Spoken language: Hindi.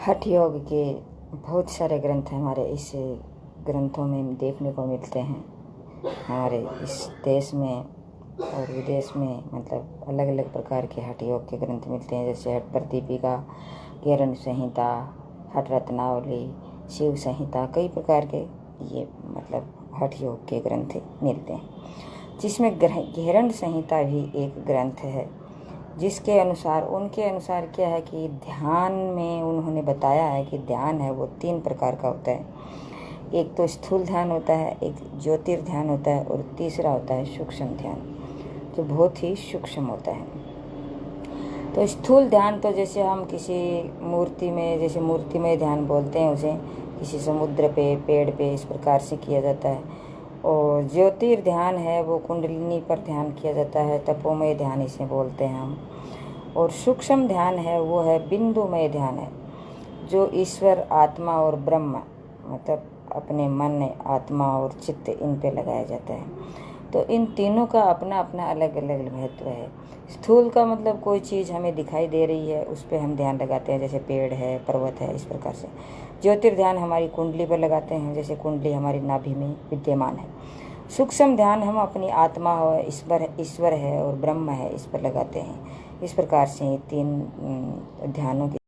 हठ योग के बहुत सारे ग्रंथ हमारे इस ग्रंथों में देखने को मिलते हैं। हमारे इस देश में और विदेश में मतलब अलग अलग प्रकार के हठ योग के ग्रंथ मिलते हैं, जैसे हठ प्रदीपिका, घेरण संहिता, हठ रत्नावली, शिव संहिता, कई प्रकार के ये मतलब हठ योग के ग्रंथ मिलते हैं, जिसमें घेरण संहिता भी एक ग्रंथ है, जिसके अनुसार उनके अनुसार क्या है कि ध्यान में उन्होंने बताया है कि ध्यान है वो 3 प्रकार का होता है। एक तो स्थूल ध्यान होता है, एक ज्योतिर्ध्यान होता है और तीसरा होता है सूक्ष्म ध्यान, जो बहुत ही सूक्ष्म होता है। तो स्थूल ध्यान तो जैसे हम किसी मूर्ति में, जैसे मूर्तिमय ध्यान बोलते हैं उसे, किसी समुद्र पे, पेड़ पे, इस प्रकार से किया जाता है। और ज्योतिर्ध्यान है वो कुंडलिनी पर ध्यान किया जाता है, तपोमय ध्यान इसे बोलते हैं हम। और सूक्ष्म ध्यान है वो है बिंदुमय ध्यान है, जो ईश्वर, आत्मा और ब्रह्म मतलब अपने मन, आत्मा और चित्त इन पे लगाया जाता है। तो इन तीनों का अपना अपना अलग अलग महत्व है। स्थूल का मतलब कोई चीज़ हमें दिखाई दे रही है उस पर हम ध्यान लगाते हैं, जैसे पेड़ है, पर्वत है, इस प्रकार से। ज्योतिर्ध्यान हमारी कुंडली पर लगाते हैं, जैसे कुंडली हमारी नाभि में विद्यमान है। सूक्ष्म ध्यान हम अपनी आत्मा हो, ईश्वर है और ब्रह्म है, इस पर लगाते हैं। इस प्रकार से 3 ध्यानों की